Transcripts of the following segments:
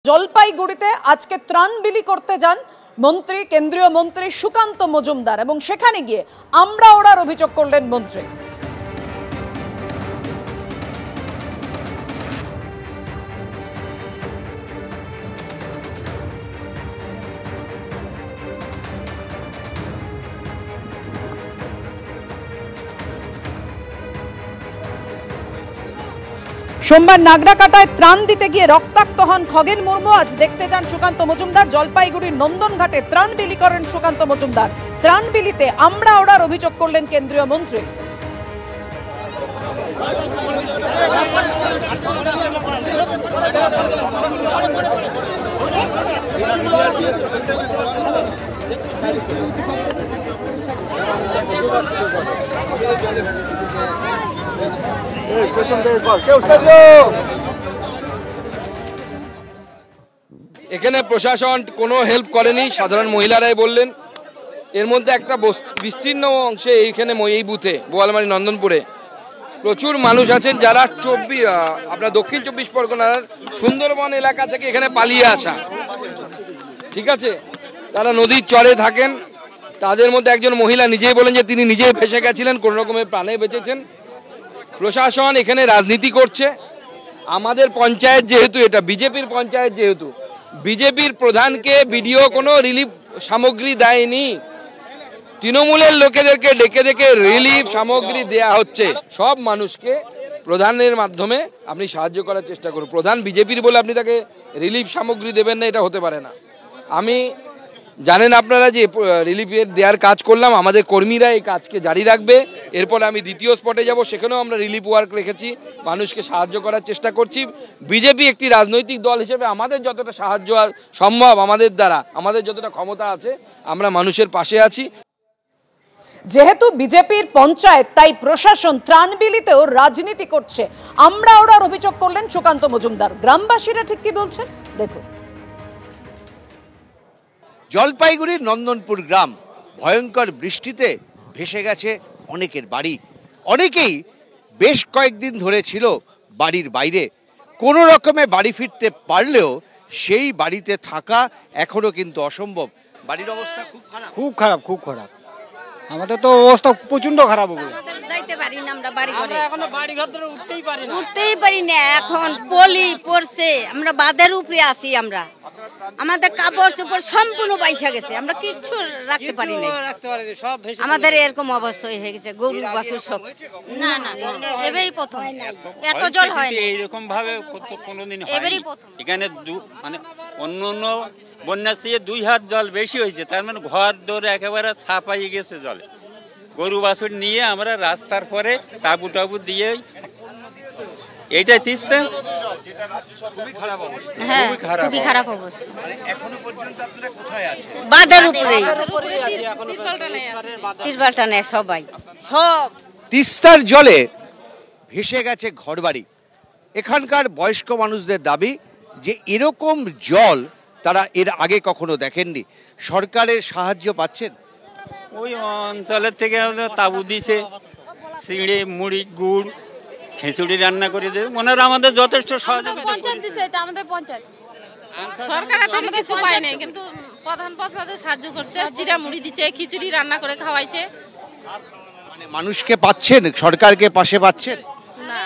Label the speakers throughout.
Speaker 1: জলপাইগুড়িতে আজকে ত্রাণ বিলি করতে যান মন্ত্রী, কেন্দ্রীয় মন্ত্রী সুকান্ত মজুমদার এবং সেখানে গিয়ে আমরা ওড়ার অভিযোগ করলেন মন্ত্রী। সোমবার নাগরাকাটায় ত্রাণ দিতে গিয়ে রক্তাক্ত হন খগেন মুর্মু। আজ দেখতে যান সুকান্ত মজুমদার। জলপাইগুড়ির নন্দনঘাটে ত্রাণ বিলি করেন সুকান্ত মজুমদার। ত্রাণ বিলিতে আমরা ওড়ার অভিযোগ করলেন কেন্দ্রীয় মন্ত্রী।
Speaker 2: এখানে প্রশাসন কোনো হেল্প করেনি, সাধারণ মহিলারাই বললেন। এর মধ্যে একটা বিস্তীর্ণ অংশে এইখানে এই বুথে বোয়ালমারি নন্দনপুরে প্রচুর মানুষ আছেন যারা আপনার দক্ষিণ 24 পরগনার সুন্দরবন এলাকা থেকে এখানে পালিয়ে আসা, ঠিক আছে, তারা নদীর চরে থাকেন। তাদের মধ্যে একজন মহিলা নিজেই বলেন যে তিনি নিজেই ভেসে গেছিলেন, কোনো রকমের প্রাণে বেঁচেছেন। প্রশাসন এখানে রাজনীতি করছে। আমাদের পঞ্চায়েত যেহেতু এটা বিজেপির পঞ্চায়েত, যেহেতু বিজেপির প্রধানকে বিডিও কোনো রিলিফ সামগ্রী দেয়নি, তৃণমূলের লোকেদেরকে ডেকে ডেকে রিলিফ সামগ্রী দেয়া হচ্ছে। সব মানুষকে প্রধানের মাধ্যমে আপনি সাহায্য করার চেষ্টা করুন। প্রধান বিজেপির বলে আপনি তাকে রিলিফ সামগ্রী দেবেন না, এটা হতে পারে না। আমি জানেন আপনারা যে রিলিফের দেওয়ার কাজ করলাম, আমাদের কর্মীরা এই কাজকে জারি রাখবে। এরপর আমি দ্বিতীয় স্পটে যাব, সেখানেও আমরা রিলিফ ওয়ার্ক রেখেছি, মানুষকে সাহায্য করার চেষ্টা করছি। বিজেপি একটি রাজনৈতিক দল হিসেবে আমাদের যতটা সাহায্য সম্ভব, আমাদের দ্বারা, আমাদের যতটা ক্ষমতা আছে, আমরা মানুষের পাশে আছি।
Speaker 1: যেহেতু বিজেপির পঞ্চায়েত, তাই প্রশাসন ত্রাণ বিলিতেও রাজনীতি করছে, আমরা ওড়ার অভিযোগ করলেন সুকান্ত মজুমদার। গ্রামবাসীরা ঠিক কি বলছেন দেখুন।
Speaker 3: জলপাইগুড়ির নন্দনপুর গ্রাম ভয়ঙ্কর বৃষ্টিতে ভেসে গেছে অনেকের বাড়ি। অনেকেই বেশ কয়েকদিন ধরে ছিল বাড়ির বাইরে, কোনো রকমে বাড়ি ফিরতে পারলেও সেই বাড়িতে থাকা এখনো কিন্তু অসম্ভব। বাড়ির অবস্থা খুব খারাপ,
Speaker 4: খুব খারাপ, খুব খারাপ। আমাদের তো অবস্থা প্রচন্ড খারাপ হবে।
Speaker 5: যাইতে পারি না, আমরা বাড়ি ঘরে এখনো বাড়ি ঘর ধরে উঠতেই পারি না। এখন পলি পড়ছে, আমরা বাঁধের উপরে আছি। আমরা আমাদের কাপড় চোপড় সম্পূর্ণ বাইসা গেছে, আমরা কিচ্ছু রাখতে পারি না। আমাদের এরকম অবস্থা হয়ে গেছে, গরু বাছুর সব।
Speaker 6: না না, এবারই প্রথম এত জল হয় না
Speaker 7: এইরকম ভাবে কোনোদিন হয়নি। এখানে মানে অন্য অন্য বন্যার চেয়ে 2 হাত জল বেশি হয়েছে। তার মানে ঘর দৌড়ে একেবারে ছাপাই গেছে জলে। গরু বাছুর নিয়ে আমরা রাস্তার পরে তাবু টাবু দিয়ে এইটাই তিস্তা।
Speaker 3: খুবই খারাপ অবস্থা,
Speaker 6: হ্যাঁ, খুবই খারাপ অবস্থা।
Speaker 3: এখনো পর্যন্ত আপনারা কোথায় আছেন?
Speaker 5: বাঁধের উপরে, তিরপালটা নেই সবাই, সব
Speaker 3: তিস্তার জলে ভেসে গেছে ঘরবাড়ি। এখানকার বয়স্ক মানুষদের দাবি যে এরকম জল তারা এর আগে কখনো দেখেননি। সরকারের সাহায্য পাচ্ছেন?
Speaker 7: ওই অঞ্চলের থেকে তাবু দিছে, চিড়ে মুড়ি গুড় খিচুড়ি রান্না করে দেয়। মনে হয় আমাদের যথেষ্ট সহযোগিতা
Speaker 6: দিছে, এটা আমাদের পঞ্চায়েত। সরকার থেকে কিছু পায় নাই, কিন্তু প্রধান পঞ্চায়েত সাহায্য করছে, চিড়া মুড়ি দিচ্ছে, খিচুড়ি রান্না করে খাওয়াইছে।
Speaker 3: মানে মানুষকে পাচ্ছেন, সরকারকে পাশে পাচ্ছেন
Speaker 6: না?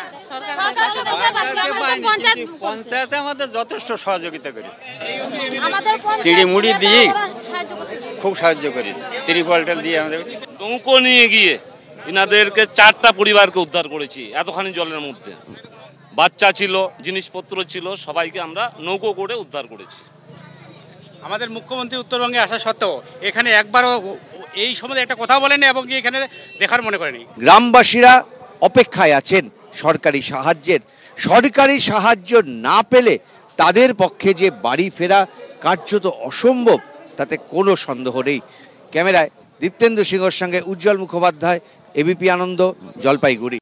Speaker 7: পঞ্চায়েতে আমাদের যথেষ্ট সহযোগিতা করে, চিড়ি মুড়ি দিয়ে খুব সাহায্য করি। ত্রিপলটা দিয়ে আমাদের
Speaker 8: নৌকো নিয়ে গিয়ে এনাদেরকে 4টা পরিবারকে উদ্ধার করেছি এতখানি জলের মধ্যে। বাচ্চা ছিল, জিনিসপত্র ছিল, সবাইকে আমরা নৌকো করে উদ্ধার করেছি।
Speaker 9: আমাদের মুখ্যমন্ত্রী উত্তরবঙ্গে আসা সত্ত্বেও এখানে একবারও এই সম্বন্ধে একটা কথা বলেনি এবং এখানে দেখার মনে করেনি।
Speaker 3: গ্রামবাসীরা অপেক্ষায় আছেন সরকারি সাহায্যের। সরকারি সাহায্য না পেলে তাদের পক্ষে যে বাড়ি ফেরা কার্যত অসম্ভব, তাতে কোনো সন্দেহ নেই। ক্যামেরায় দীপ্তেন্দু সিংহর সঙ্গে উজ্জ্বল মুখোপাধ্যায়, এবিপি আনন্দ, জলপাইগুড়ি।